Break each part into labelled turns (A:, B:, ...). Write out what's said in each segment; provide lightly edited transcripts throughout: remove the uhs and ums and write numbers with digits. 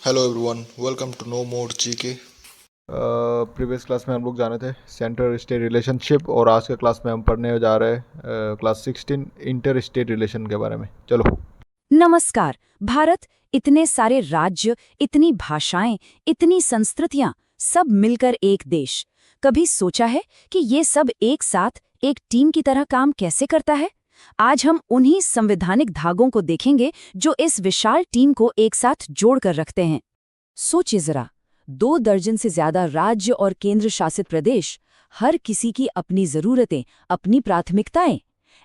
A: Hello everyone, welcome to no more GK. Previous class में हम लोग जाने थे सेंटर स्टेट रिलेशनशिप, और आज के क्लास में हम पढ़ने जा रहे हैं क्लास 16 इंटर स्टेट रिलेशन के बारे में। चलो।
B: नमस्कार। भारत, इतने सारे राज्य, इतनी भाषाएं, इतनी संस्कृतियां, सब मिलकर एक देश। कभी सोचा है कि ये सब एक साथ एक टीम की तरह काम कैसे करता है? आज हम उन्हीं संवैधानिक धागों को देखेंगे जो इस विशाल टीम को एक साथ जोड़कर रखते हैं। सोचिए जरा, 2 दर्जन से ज्यादा राज्य और केंद्र शासित प्रदेश, हर किसी की अपनी जरूरतें, अपनी प्राथमिकताएं।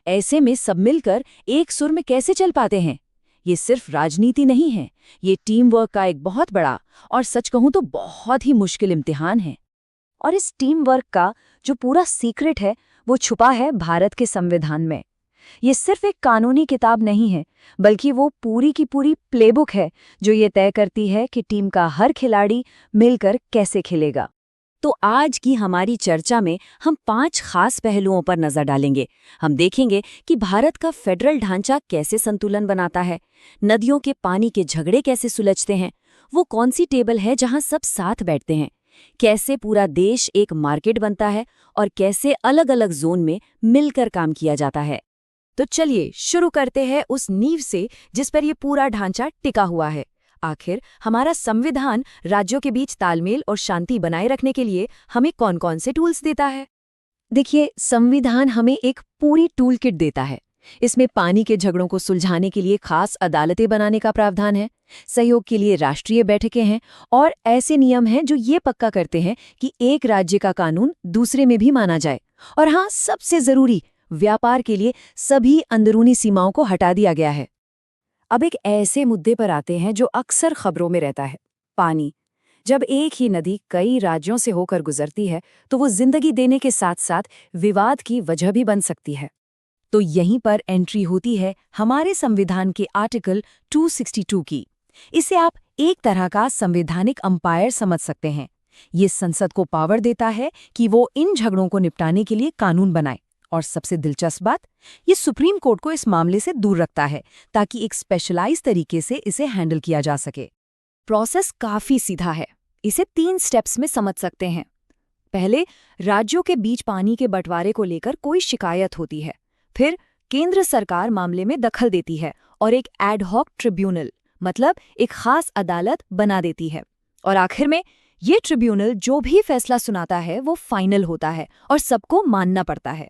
B: ऐसे में सब मिलकर एक सुर में कैसे चल पाते हैं? ये सिर्फ राजनीति नहीं है, ये टीम वर्क का एक बहुत बड़ा और सच कहूं तो बहुत ही मुश्किल इम्तिहान है। और इस टीम वर्क का जो पूरा सीक्रेट है, वो छुपा है भारत के संविधान में। ये सिर्फ एक कानूनी किताब नहीं है, बल्कि वो पूरी की पूरी प्लेबुक है जो ये तय करती है कि टीम का हर खिलाड़ी मिलकर कैसे खेलेगा। तो आज की हमारी चर्चा में हम 5 खास पहलुओं पर नजर डालेंगे। हम देखेंगे कि भारत का फेडरल ढांचा कैसे संतुलन बनाता है, नदियों के पानी के झगड़े कैसे सुलझते हैं, वो कौन सी टेबल है जहां सब साथ बैठते हैं, कैसे पूरा देश एक मार्केट बनता है और कैसे अलग अलग जोन में मिलकर काम किया जाता है। तो चलिए शुरू करते हैं उस नींव से जिस पर ये पूरा ढांचा टिका हुआ है। आखिर हमारा संविधान राज्यों के बीच तालमेल और शांति बनाए रखने के लिए हमें कौन-कौन से टूल्स देता है? देखिए, संविधान हमें एक पूरी टूल किट देता है। इसमें पानी के झगड़ों को सुलझाने के लिए खास अदालतें बनाने का प्रावधान है, सहयोग के लिए राष्ट्रीय बैठकें हैं और ऐसे नियम हैं जो ये पक्का करते हैं कि एक राज्य का कानून दूसरे में भी माना जाए। और हाँ, सबसे जरूरी, व्यापार के लिए सभी अंदरूनी सीमाओं को हटा दिया गया है। अब एक ऐसे मुद्दे पर आते हैं जो अक्सर खबरों में रहता है, पानी। जब एक ही नदी कई राज्यों से होकर गुजरती है तो वो जिंदगी देने के साथ साथ विवाद की वजह भी बन सकती है। तो यहीं पर एंट्री होती है हमारे संविधान के आर्टिकल 262 की। इसे आप एक तरह का संवैधानिक अंपायर समझ सकते हैं। ये संसद को पावर देता है कि वो इन झगड़ों को निपटाने के लिए कानून बनाए। और सबसे दिलचस्प बात, ये सुप्रीम कोर्ट को इस मामले से दूर रखता है ताकि एक स्पेशलाइज्ड तरीके से इसे हैंडल किया जा सके। प्रोसेस काफी सीधा है, इसे 3 स्टेप्स में समझ सकते हैं। पहले, राज्यों के बीच पानी के बंटवारे को लेकर कोई शिकायत होती है। फिर केंद्र सरकार मामले में दखल देती है और एक एड हॉक ट्रिब्यूनल, मतलब एक खास अदालत बना देती है। और आखिर में ये ट्रिब्यूनल जो भी फैसला सुनाता है वो फाइनल होता है और सबको मानना पड़ता है।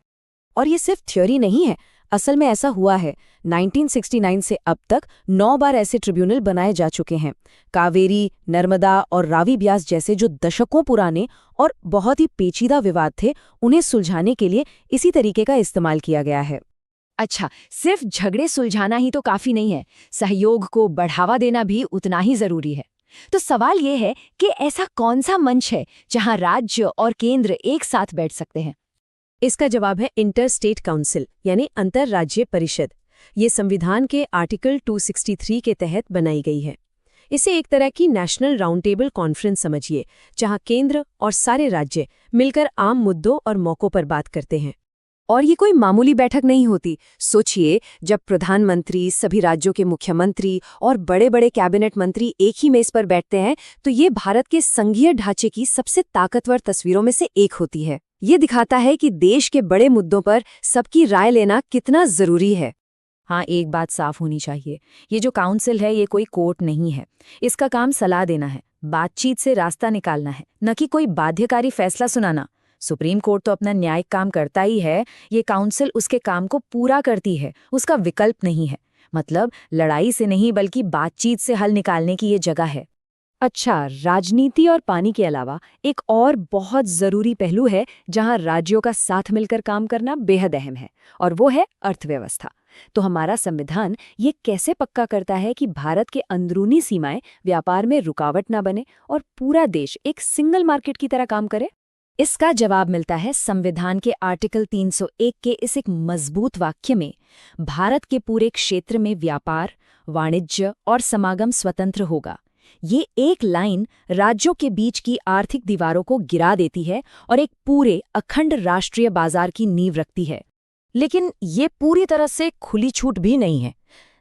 B: और ये सिर्फ थ्योरी नहीं है, असल में ऐसा हुआ है। 1969 से अब तक 9 बार ऐसे ट्रिब्यूनल बनाए जा चुके हैं। कावेरी, नर्मदा और रावी ब्यास जैसे जो दशकों पुराने और बहुत ही पेचीदा विवाद थे, उन्हें सुलझाने के लिए इसी तरीके का इस्तेमाल किया गया है। अच्छा, सिर्फ झगड़े सुलझाना ही तो काफी नहीं है, सहयोग को बढ़ावा देना भी उतना ही जरूरी है। तो सवाल ये है कि ऐसा कौन सा मंच है जहां राज्य और केंद्र एक साथ बैठ सकते हैं? इसका जवाब है इंटर स्टेट काउंसिल, यानी अंतर्राज्यीय परिषद। ये संविधान के आर्टिकल 263 के तहत बनाई गई है। इसे एक तरह की नेशनल राउंड टेबल कॉन्फ्रेंस समझिए, जहां केंद्र और सारे राज्य मिलकर आम मुद्दों और मौकों पर बात करते हैं। और ये कोई मामूली बैठक नहीं होती। सोचिए, जब प्रधानमंत्री, सभी राज्यों के मुख्यमंत्री और बड़े बड़े कैबिनेट मंत्री एक ही मेज पर बैठते हैं, तो ये भारत के संघीय ढांचे की सबसे ताकतवर तस्वीरों में से एक होती है। ये दिखाता है कि देश के बड़े मुद्दों पर सबकी राय लेना कितना जरूरी है। हाँ, एक बात साफ होनी चाहिए, ये जो काउंसिल है ये कोई कोर्ट नहीं है। इसका काम सलाह देना है, बातचीत से रास्ता निकालना है, न कि कोई बाध्यकारी फैसला सुनाना। सुप्रीम कोर्ट तो अपना न्यायिक काम करता ही है, ये काउंसिल उसके काम को पूरा करती है, उसका विकल्प नहीं है। मतलब लड़ाई से नहीं बल्कि बातचीत से हल निकालने की ये जगह है। अच्छा, राजनीति और पानी के अलावा एक और बहुत जरूरी पहलू है जहां राज्यों का साथ मिलकर काम करना बेहद अहम है, और वो है अर्थव्यवस्था। तो हमारा संविधान ये कैसे पक्का करता है कि भारत के अंदरूनी सीमाएं व्यापार में रुकावट न बने और पूरा देश एक सिंगल मार्केट की तरह काम करे? इसका जवाब मिलता है संविधान के आर्टिकल 301 के इस एक मजबूत वाक्य में। भारत के पूरे क्षेत्र में व्यापार, वाणिज्य और समागम स्वतंत्र होगा। ये एक लाइन राज्यों के बीच की आर्थिक दीवारों को गिरा देती है और एक पूरे अखंड राष्ट्रीय बाजार की नींव रखती है। लेकिन ये पूरी तरह से खुली छूट भी नहीं है।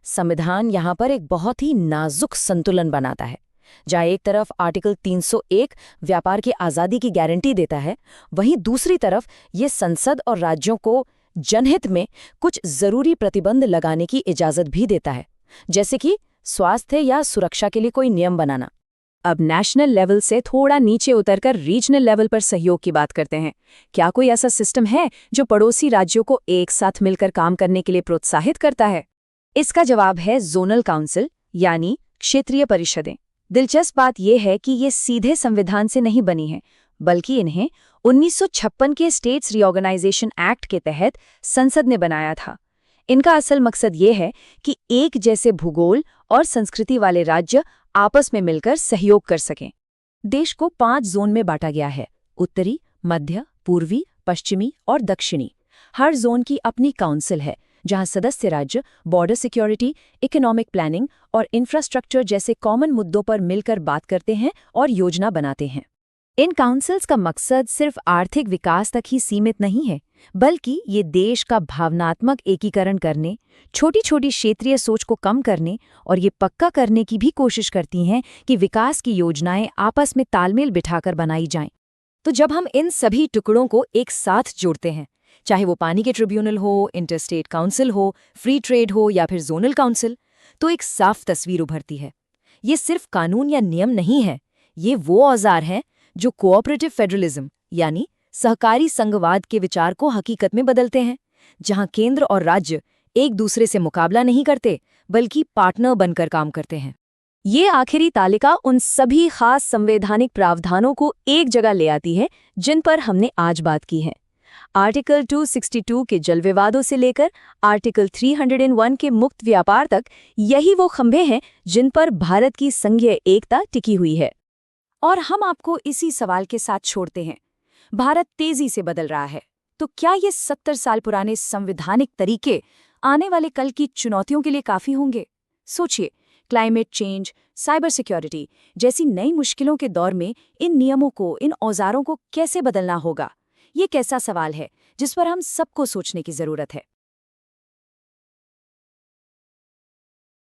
B: संविधान यहाँ पर एक बहुत ही नाजुक संतुलन बनाता है। जहाँ एक तरफ आर्टिकल 301 व्यापार की आज़ादी की गारंटी देता है, वहीं दूसरी तरफ ये संसद और राज्यों को जनहित में कुछ ज़रूरी प्रतिबंध लगाने की इजाज़त भी देता है, जैसे कि स्वास्थ्य या सुरक्षा के लिए कोई नियम बनाना। अब नेशनल लेवल से थोड़ा नीचे उतरकर रीजनल लेवल पर सहयोग की बात करते हैं। क्या कोई ऐसा सिस्टम है जो पड़ोसी राज्यों को एक साथ मिलकर काम करने के लिए प्रोत्साहित करता है? इसका जवाब है जोनल काउंसिल, यानी क्षेत्रीय परिषदें। दिलचस्प बात यह है कि ये सीधे संविधान से नहीं बनी है, बल्कि इन्हें 1956 के स्टेट्स रीऑर्गेनाइजेशन एक्ट के तहत संसद ने बनाया था। इनका असल मकसद ये है कि एक जैसे भूगोल और संस्कृति वाले राज्य आपस में मिलकर सहयोग कर सकें। देश को 5 जोन में बांटा गया है: उत्तरी, मध्य, पूर्वी, पश्चिमी और दक्षिणी। हर जोन की अपनी काउंसिल है, जहां सदस्य राज्य बॉर्डर सिक्योरिटी, इकोनॉमिक प्लानिंग और इंफ्रास्ट्रक्चर जैसे कॉमन मुद्दों पर मिलकर बात करते हैं और योजना बनाते हैं। इन काउंसिल्स का मकसद सिर्फ आर्थिक विकास तक ही सीमित नहीं है, बल्कि ये देश का भावनात्मक एकीकरण करने, छोटी छोटी क्षेत्रीय सोच को कम करने और ये पक्का करने की भी कोशिश करती हैं कि विकास की योजनाएं आपस में तालमेल बिठाकर बनाई जाएं। तो जब हम इन सभी टुकड़ों को एक साथ जोड़ते हैं, चाहे वो पानी के ट्रिब्यूनल हो, इंटरस्टेट काउंसिल हो, फ्री ट्रेड हो या फिर जोनल काउंसिल, तो एक साफ तस्वीर उभरती है। ये सिर्फ कानून या नियम नहीं है, ये वो औजार हैं जो कोऑपरेटिव फेडरलिज्म यानी सहकारी संघवाद के विचार को हकीकत में बदलते हैं, जहां केंद्र और राज्य एक दूसरे से मुकाबला नहीं करते, बल्कि पार्टनर बनकर काम करते हैं। ये आखिरी तालिका उन सभी खास संवैधानिक प्रावधानों को एक जगह ले आती है जिन पर हमने आज बात की है। आर्टिकल 262 के जल विवादों से लेकर आर्टिकल 301 के मुक्त व्यापार तक, यही वो खंभे हैं जिन पर भारत की संघीय एकता टिकी हुई है। और हम आपको इसी सवाल के साथ छोड़ते हैं। भारत तेजी से बदल रहा है, तो क्या ये 70 साल पुराने संवैधानिक तरीके आने वाले कल की चुनौतियों के लिए काफी होंगे? सोचिए, क्लाइमेट चेंज, साइबर सिक्योरिटी जैसी नई मुश्किलों के दौर में इन नियमों को, इन औजारों को कैसे बदलना होगा? ये कैसा सवाल है जिस पर हम सबको सोचने की जरूरत है।